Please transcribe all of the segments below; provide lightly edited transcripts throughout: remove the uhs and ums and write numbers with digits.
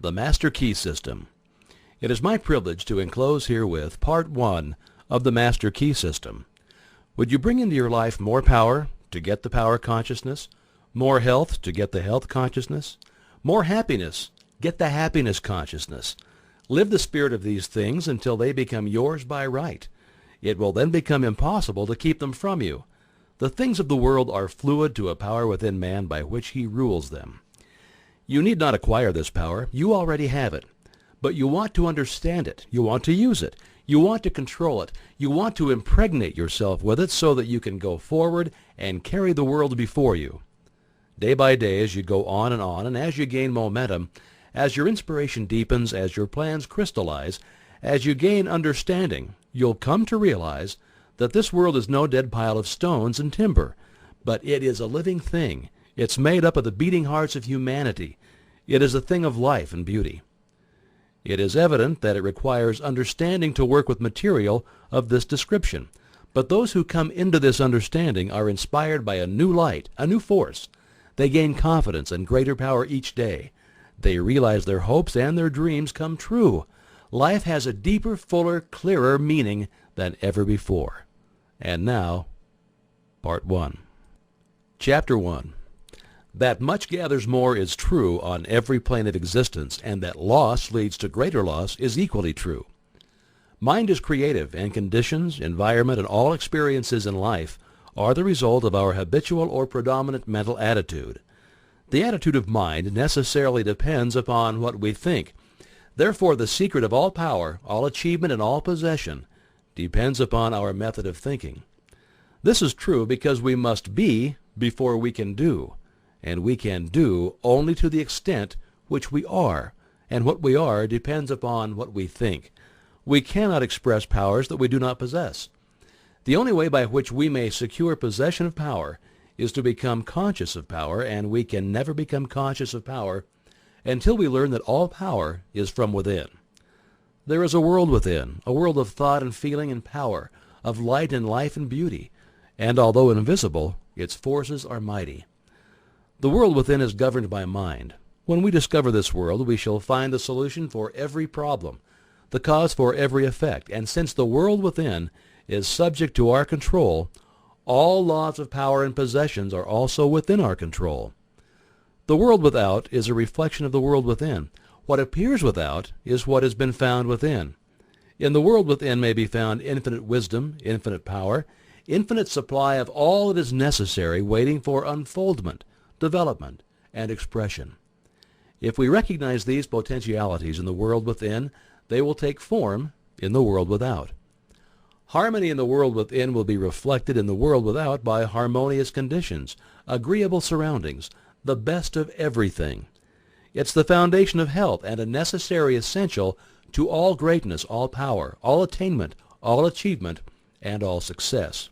The Master Key System. It is my privilege to enclose herewith Part 1 of the Master Key System. Would you bring into your life more power to get the power consciousness, more health to get the health consciousness, more happiness, get the happiness consciousness? Live the spirit of these things until they become yours by right. It will then become impossible to keep them from you. The things of the world are fluid to a power within man by which he rules them. You need not acquire this power. You already have it. But you want to understand it. You want to use it. You want to control it. You want to impregnate yourself with it so that you can go forward and carry the world before you. Day by day, as you go on, and as you gain momentum, as your inspiration deepens, as your plans crystallize, as you gain understanding, you'll come to realize that this world is no dead pile of stones and timber, but it is a living thing. It's made up of the beating hearts of humanity. It is a thing of life and beauty. It is evident that it requires understanding to work with material of this description, but those who come into this understanding are inspired by a new light, a new force. They gain confidence and greater power each day. They realize their hopes and their dreams come true. Life has a deeper, fuller, clearer meaning than ever before. And now, Part 1. Chapter 1. That much gathers more is true on every plane of existence, and that loss leads to greater loss is equally true. Mind is creative, and conditions, environment, and all experiences in life are the result of our habitual or predominant mental attitude. The attitude of mind necessarily depends upon what we think. Therefore, the secret of all power, all achievement, and all possession depends upon our method of thinking. This is true because we must be before we can do. And we can do only to the extent which we are, and what we are depends upon what we think. We cannot express powers that we do not possess. The only way by which we may secure possession of power is to become conscious of power, and we can never become conscious of power until we learn that all power is from within. There is a world within, a world of thought and feeling and power, of light and life and beauty, and although invisible, its forces are mighty. The world within is governed by mind. When we discover this world, we shall find the solution for every problem, the cause for every effect, and since the world within is subject to our control, all laws of power and possessions are also within our control. The world without is a reflection of the world within. What appears without is what has been found within. In the world within may be found infinite wisdom, infinite power, infinite supply of all that is necessary waiting for unfoldment, development, and expression. If we recognize these potentialities in the world within, they will take form in the world without. Harmony in the world within will be reflected in the world without by harmonious conditions, agreeable surroundings, the best of everything. It's the foundation of health and a necessary essential to all greatness, all power, all attainment, all achievement, and all success.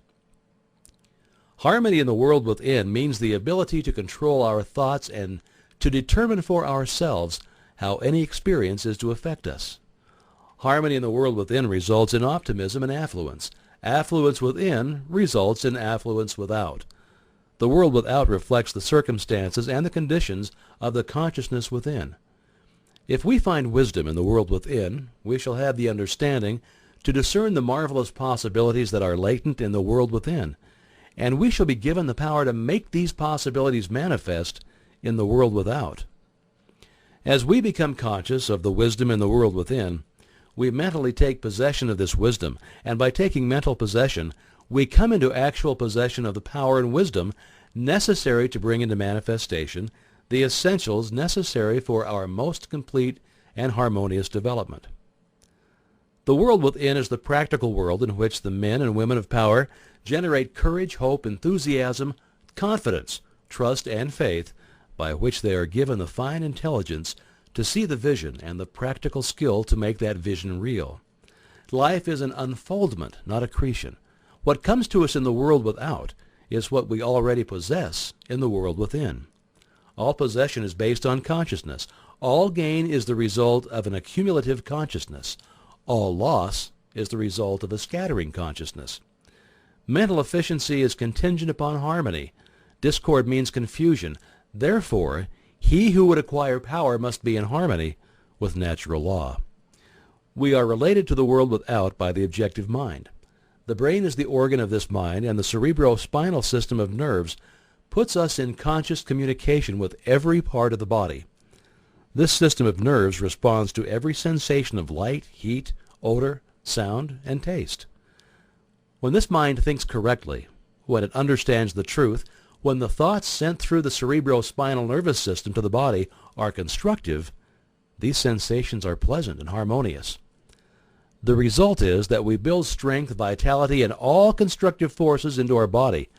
Harmony in the world within means the ability to control our thoughts and to determine for ourselves how any experience is to affect us. Harmony in the world within results in optimism and affluence. Affluence within results in affluence without. The world without reflects the circumstances and the conditions of the consciousness within. If we find wisdom in the world within, we shall have the understanding to discern the marvelous possibilities that are latent in the world within, and we shall be given the power to make these possibilities manifest in the world without. As we become conscious of the wisdom in the world within, we mentally take possession of this wisdom, and by taking mental possession, we come into actual possession of the power and wisdom necessary to bring into manifestation the essentials necessary for our most complete and harmonious development. The world within is the practical world in which the men and women of power generate courage, hope, enthusiasm, confidence, trust, and faith, by which they are given the fine intelligence to see the vision and the practical skill to make that vision real. Life is an unfoldment, not accretion. What comes to us in the world without is what we already possess in the world within. All possession is based on consciousness. All gain is the result of an accumulative consciousness. All loss is the result of a scattering consciousness. Mental efficiency is contingent upon harmony. Discord means confusion. Therefore, he who would acquire power must be in harmony with natural law. We are related to the world without by the objective mind. The brain is the organ of this mind, and the cerebrospinal system of nerves puts us in conscious communication with every part of the body. This system of nerves responds to every sensation of light, heat, odor, sound, and taste. When this mind thinks correctly, when it understands the truth, when the thoughts sent through the cerebrospinal nervous system to the body are constructive, these sensations are pleasant and harmonious. The result is that we build strength, vitality, and all constructive forces into our body.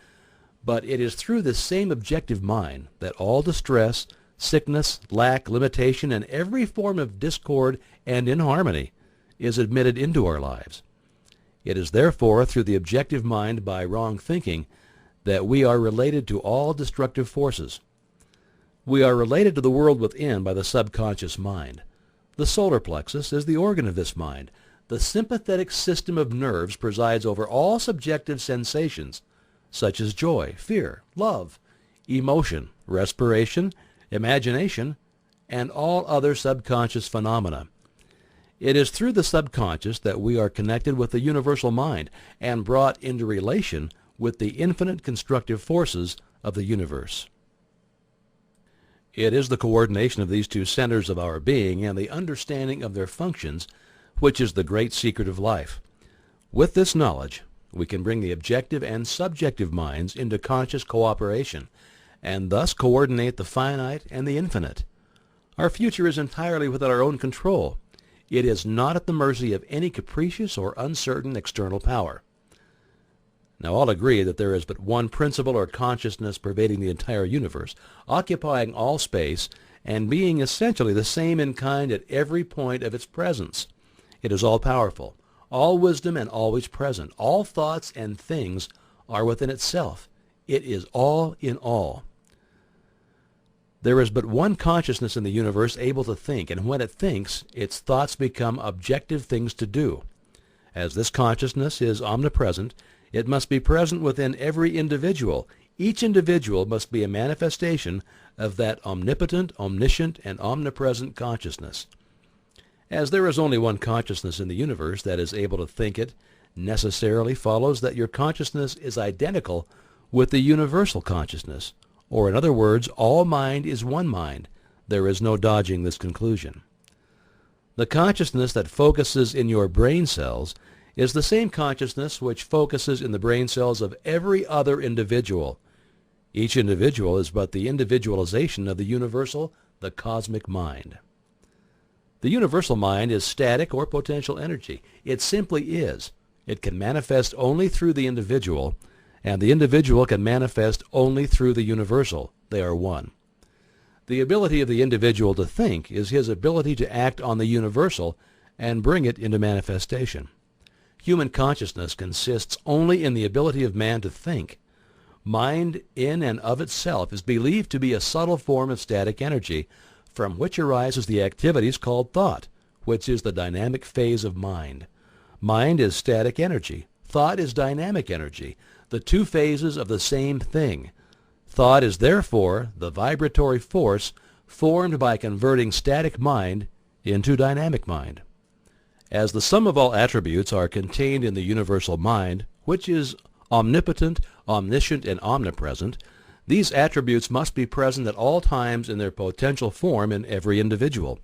But it is through this same objective mind that all distress, sickness, lack, limitation, and every form of discord and inharmony is admitted into our lives. It is therefore through the objective mind by wrong thinking that we are related to all destructive forces. We are related to the world within by the subconscious mind. The solar plexus is the organ of this mind. The sympathetic system of nerves presides over all subjective sensations, such as joy, fear, love, emotion, respiration, imagination, and all other subconscious phenomena. It is through the subconscious that we are connected with the universal mind and brought into relation with the infinite constructive forces of the universe. It is the coordination of these two centers of our being and the understanding of their functions which is the great secret of life. With this knowledge, we can bring the objective and subjective minds into conscious cooperation, and thus coordinate the finite and the infinite. Our future is entirely within our own control. It is not at the mercy of any capricious or uncertain external power. Now all agree that there is but one principle or consciousness pervading the entire universe, occupying all space, and being essentially the same in kind at every point of its presence. It is all-powerful, all wisdom and always present. All thoughts and things are within itself. It is all in all. There is but one consciousness in the universe able to think, and when it thinks, its thoughts become objective things to do. As this consciousness is omnipresent, it must be present within every individual. Each individual must be a manifestation of that omnipotent, omniscient, and omnipresent consciousness. As there is only one consciousness in the universe that is able to think it, necessarily follows that your consciousness is identical with the universal consciousness, or in other words, all mind is one mind. There is no dodging this conclusion. The consciousness that focuses in your brain cells is the same consciousness which focuses in the brain cells of every other individual. Each individual is but the individualization of the universal, the cosmic mind. The universal mind is static or potential energy. It simply is. It can manifest only through the individual, and the individual can manifest only through the universal. They are one. The ability of the individual to think is his ability to act on the universal and bring it into manifestation. Human consciousness consists only in the ability of man to think. Mind in and of itself is believed to be a subtle form of static energy, from which arises the activities called thought, which is the dynamic phase of mind. Mind is static energy. Thought is dynamic energy, the two phases of the same thing. Thought is therefore the vibratory force formed by converting static mind into dynamic mind. As the sum of all attributes are contained in the universal mind, which is omnipotent, omniscient, and omnipresent, these attributes must be present at all times in their potential form in every individual.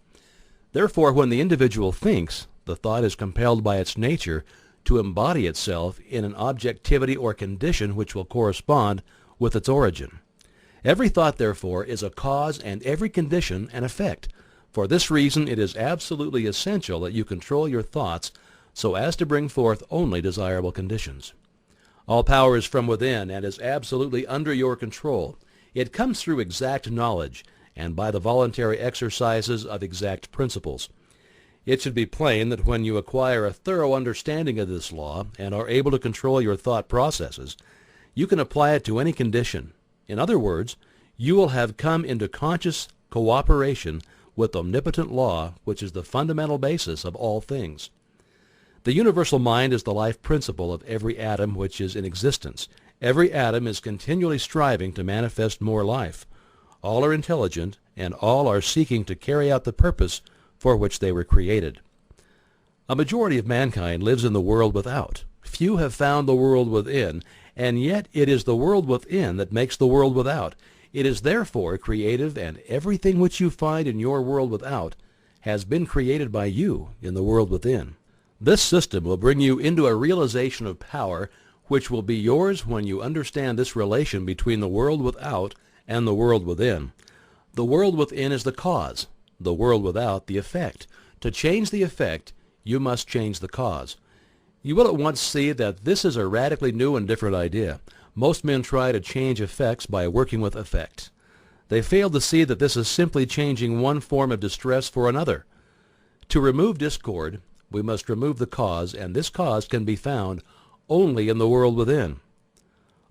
Therefore, when the individual thinks, the thought is compelled by its nature to embody itself in an objectivity or condition which will correspond with its origin. Every thought, therefore, is a cause and every condition an effect. For this reason, it is absolutely essential that you control your thoughts so as to bring forth only desirable conditions. All power is from within and is absolutely under your control. It comes through exact knowledge and by the voluntary exercises of exact principles. It should be plain that when you acquire a thorough understanding of this law and are able to control your thought processes, you can apply it to any condition. In other words, you will have come into conscious cooperation with omnipotent law, which is the fundamental basis of all things. The universal mind is the life principle of every atom which is in existence. Every atom is continually striving to manifest more life. All are intelligent, and all are seeking to carry out the purpose for which they were created. A majority of mankind lives in the world without. Few have found the world within, and yet it is the world within that makes the world without. It is therefore creative, and everything which you find in your world without has been created by you in the world within. This system will bring you into a realization of power which will be yours when you understand this relation between the world without and the world within. The world within is the cause, the world without the effect. To change the effect, you must change the cause. You will at once see that this is a radically new and different idea. Most men try to change effects by working with effects. They fail to see that this is simply changing one form of distress for another. To remove discord, we must remove the cause, and this cause can be found only in the world within.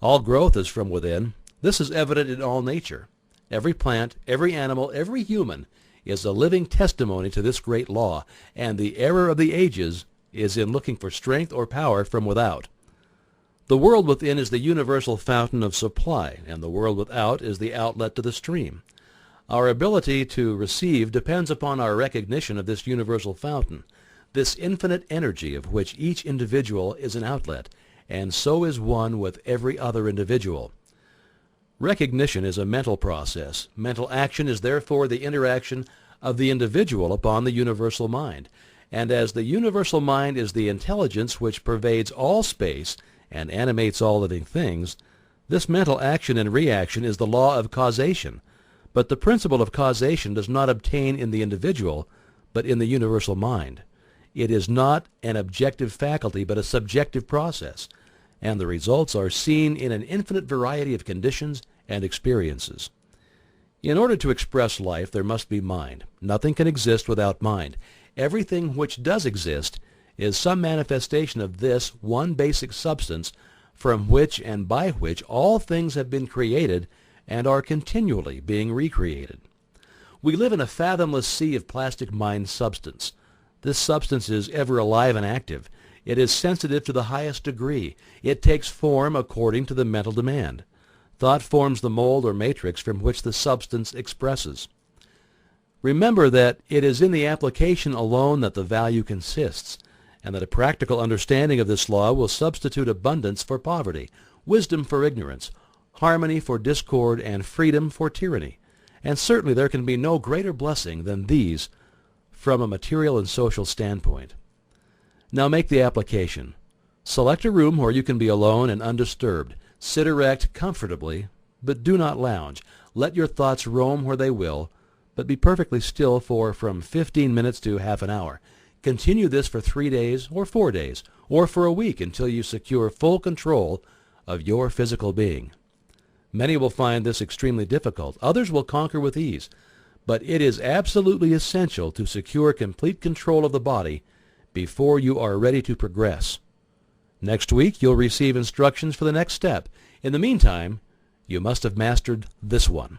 All growth is from within. This is evident in all nature. Every plant, every animal, every human is a living testimony to this great law, and the error of the ages is in looking for strength or power from without. The world within is the universal fountain of supply, and the world without is the outlet to the stream. Our ability to receive depends upon our recognition of this universal fountain, this infinite energy of which each individual is an outlet, and so is one with every other individual. Recognition is a mental process. Mental action is therefore the interaction of the individual upon the universal mind. And as the universal mind is the intelligence which pervades all space and animates all living things, this mental action and reaction is the law of causation. But the principle of causation does not obtain in the individual, but in the universal mind. It is not an objective faculty, but a subjective process, and the results are seen in an infinite variety of conditions and experiences. In order to express life, there must be mind. Nothing can exist without mind. Everything which does exist is some manifestation of this one basic substance from which and by which all things have been created and are continually being recreated. We live in a fathomless sea of plastic mind substance. This substance is ever alive and active. It is sensitive to the highest degree. It takes form according to the mental demand. Thought forms the mold or matrix from which the substance expresses. Remember that it is in the application alone that the value consists, and that a practical understanding of this law will substitute abundance for poverty, wisdom for ignorance, harmony for discord, and freedom for tyranny. And certainly there can be no greater blessing than these from a material and social standpoint. Now make the application. Select a room where you can be alone and undisturbed. Sit erect comfortably, but do not lounge. Let your thoughts roam where they will, but be perfectly still for from 15 minutes to half an hour. Continue this for 3 days or 4 days, or for a week until you secure full control of your physical being. Many will find this extremely difficult. Others will conquer with ease. But it is absolutely essential to secure complete control of the body before you are ready to progress. Next week, you'll receive instructions for the next step. In the meantime, you must have mastered this one.